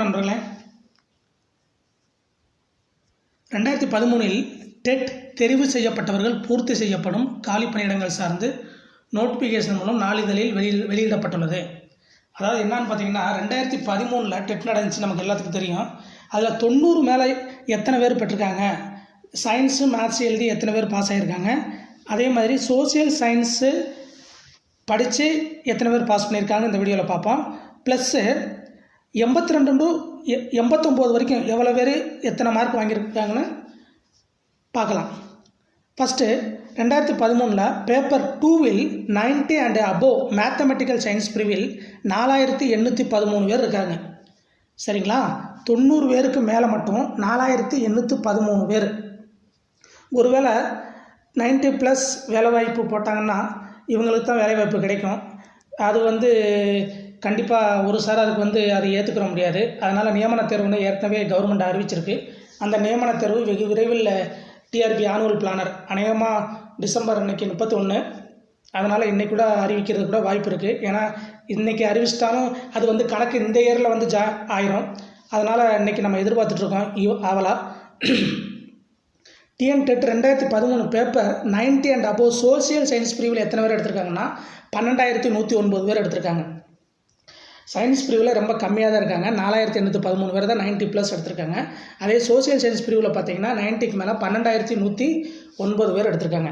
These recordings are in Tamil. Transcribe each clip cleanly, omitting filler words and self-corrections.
நண்பர்களே, 2013இல் டெட் தெரிவு செய்யப்பட்டவர்கள் பூர்த்தி செய்யப்படும் காலி பணியிடங்கள் சார்ந்து நோட்டிஃபிகேஷன் மூலம் நாளிதழில் வெளியிடப்பட்டுள்ளது. அதாவது என்னன்னு பார்த்தீங்கன்னா, 2013 டெட் நடந்துச்சு, நமக்கு எல்லாத்துக்கும் தெரியும். அதில் 90 மேலே எத்தனை பேர் பெற்றிருக்காங்க, சயின்ஸு மேத்ஸ் எழுதி எத்தனை பேர் பாஸ் ஆகியிருக்காங்க, அதே மாதிரி சோசியல் சயின்ஸு படித்து எத்தனை பேர் பாஸ் பண்ணியிருக்காங்க இந்த வீடியோவில் பார்ப்போம். ப்ளஸ்ஸு 82 to 89 வரைக்கும் எவ்வளோ பேர் எத்தனை மார்க் வாங்கியிருக்காங்கன்னு பார்க்கலாம். ஃபஸ்ட்டு 2013 பேப்பர் 2வில் 90 and above மேத்தமெட்டிக்கல் சயின்ஸ் பிரிவில் 4813 பேர் இருக்காங்க. சரிங்களா? 90 பேருக்கு மேலே மட்டும் 4813 பேர். ஒருவேளை 90+ வேலைவாய்ப்பு போட்டாங்கன்னா இவங்களுக்கு தான் வேலைவாய்ப்பு கிடைக்கும். அது கண்டிப்பாக ஒரு சார் அதுக்கு அதை ஏற்றுக்கிற முடியாது. அதனால் நியமன தேர்வுன்னு ஏற்கனவே கவர்மெண்ட் அறிவிச்சிருக்கு. அந்த நியமன தேர்வு வெகு விரைவில் டிஆர்பி ஆனுவல் பிளானர் அநேகமாக டிசம்பர் அன்னைக்கு 31. அதனால் இன்றைக்கி கூட அறிவிக்கிறது கூட வாய்ப்பு இருக்குது. ஏன்னா இன்றைக்கி அறிவிச்சிட்டாலும் அது கணக்கு இந்த இயரில் ஆயிரும். அதனால் இன்றைக்கி நம்ம எதிர்பார்த்துட்ருக்கோம் ஆவலா. TN dead 2013 paper 90 and above social science பிரிவில் எத்தனை பேர் எடுத்திருக்காங்கன்னா 12109 பேர் எடுத்திருக்காங்க. சயின்ஸ் பிரிவில் ரொம்ப கம்மியாக தான் இருக்காங்க. 4813 பேர் தான் 90+ எடுத்திருக்காங்க. அதே சோசியல் சயின்ஸ் பிரிவில் பார்த்தீங்கன்னா 90க்கு மேலே 12109 பேர் எடுத்திருக்காங்க.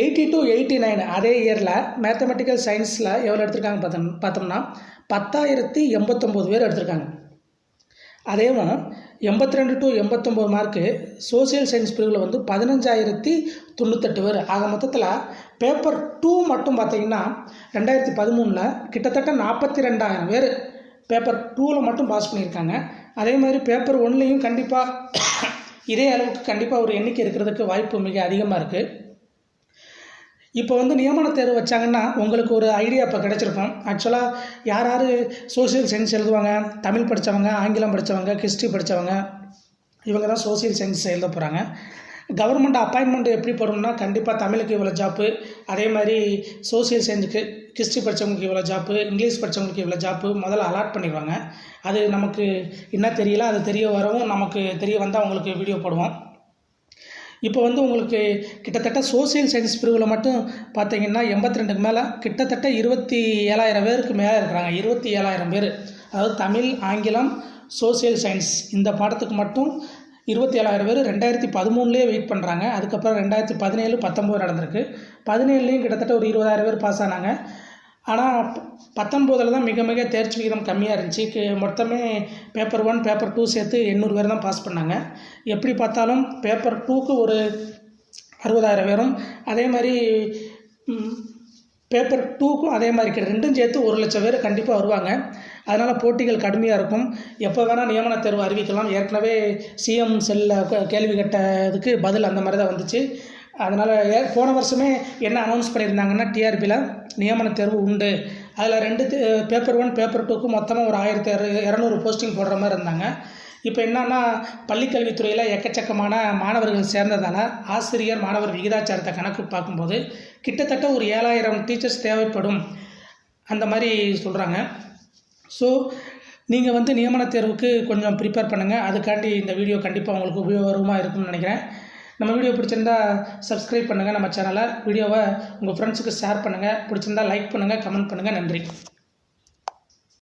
80 to 89 அதே இயரில் மேத்தமெட்டிக்கல் சயின்ஸில் எவ்வளோ எடுத்திருக்காங்க பார்த்தோம்னா 10089 பேர் எடுத்திருக்காங்க. அதேவும் 82 to 89 மார்க்கு சோசியல் சயின்ஸ் பிரிவில் 15098 பேர். ஆக மொத்தத்தில் பேப்பர் 2 மட்டும் பார்த்திங்கன்னா 2013 கிட்டத்தட்ட 42000 பேர் பேப்பர் 2வில் மட்டும் பாஸ் பண்ணியிருக்காங்க. அதே மாதிரி பேப்பர் 1லையும் கண்டிப்பாக இதே அளவுக்கு கண்டிப்பாக ஒரு எண்ணிக்கை இருக்கிறதுக்கு வாய்ப்பு மிக அதிகமாக இருக்குது. இப்போ நியமன தேர்வு வச்சாங்கன்னா உங்களுக்கு ஒரு ஐடியா இப்போ கிடச்சிருக்கும். ஆக்சுவலாக யார் சோசியல் சயின்ஸ் எழுதுவாங்க, தமிழ் படித்தவங்க, ஆங்கிலம் படித்தவங்க, ஹிஸ்ட்ரி படித்தவங்க, இவங்க தான் சோசியல் சயின்ஸ் எழுத போகிறாங்க. கவர்மெண்ட் அப்பாயின்மெண்ட் எப்படி போடும்னா கண்டிப்பாக தமிழுக்கு இவ்வளோ ஜாப்பு, அதே மாதிரி சோசியல் சயின்ஸுக்கு ஹிஸ்ட்ரி படித்தவங்களுக்கு இவ்வளோ ஜாப்பு, இங்கிலீஷ் படித்தவங்களுக்கு இவ்வளோ ஜாப்பு முதல்ல அலாட் பண்ணிடுவாங்க. அது நமக்கு என்ன தெரியல, அது தெரிய வரவும் நமக்கு தெரிய வந்தால் உங்களுக்கு வீடியோ போடுவோம். இப்போ உங்களுக்கு கிட்டத்தட்ட சோசியல் சயின்ஸ் பிரிவில் மட்டும் பார்த்தீங்கன்னா 82க்கு மேலே கிட்டத்தட்ட 27000 பேருக்கு மேலே இருக்கிறாங்க. 27000 பேர். அதாவது தமிழ், ஆங்கிலம், சோசியல் சயின்ஸ் இந்த பாடத்துக்கு மட்டும் 27000 பேர் 2013 வெயிட் பண்ணுறாங்க. அதுக்கப்புறம் 2017, 19 நடந்திருக்கு. 17லேயும் கிட்டத்தட்ட ஒரு 20000 பேர் பாஸ் ஆனாங்க. ஆனால் 19 தான் மிக மிக தேர்ச்சி விகிதம் கம்மியாக இருந்துச்சு. மொத்தமே பேப்பர் 1 பேப்பர் 2 சேர்த்து 800 பேர் தான் பாஸ் பண்ணாங்க. எப்படி பார்த்தாலும் பேப்பர் 2க்கு ஒரு 60000 பேரும், அதே மாதிரி பேப்பர் 2க்கும் அதே மாதிரி ரெண்டும் சேர்த்து 1,00,000 பேர் கண்டிப்பாக வருவாங்க. அதனால் போட்டிகள் கடுமையாக இருக்கும். எப்போ வேணால் நியமன தேர்வு அறிவிக்கலாம். ஏற்கனவே சிஎம் செல்லில் கேள்வி கேட்டதுக்கு பதில் அந்த மாதிரி தான் வந்துச்சு. அதனால் போன வருஷமே என்ன அனௌன்ஸ் பண்ணியிருந்தாங்கன்னா டிஆர்பியில் நியமன தேர்வு உண்டு. அதில் பேப்பர் 1 பேப்பர் 2க்கு மொத்தமாக ஒரு 1200 போஸ்டிங் போடுற மாதிரி இருந்தாங்க. இப்போ என்னன்னா பள்ளிக்கல்வித்துறையில் எக்கச்சக்கமான மாணவர்கள் சேர்ந்ததால் ஆசிரியர் மாணவர் விகிதாச்சாரத்தை கணக்கு பார்க்கும்போது கிட்டத்தட்ட ஒரு 7000 டீச்சர்ஸ் தேவைப்படும் அந்த மாதிரி சொல்கிறாங்க. ஸோ நீங்கள் நியமன தேர்வுக்கு கொஞ்சம் ப்ரிப்பேர் பண்ணுங்கள். அதுக்காண்டி இந்த வீடியோ கண்டிப்பாக உங்களுக்கு உபயோகமாக இருக்கும்னு நினைக்கிறேன். நம்ம வீடியோ பிடிச்சிருந்தா சப்ஸ்கிரைப் பண்ணுங்கள் நம்ம சேனலை. வீடியோவை உங்கள் ஃப்ரெண்ட்ஸுக்கு ஷேர் பண்ணுங்கள். பிடிச்சிருந்தா லைக் பண்ணுங்கள், கமெண்ட் பண்ணுங்கள். நன்றி.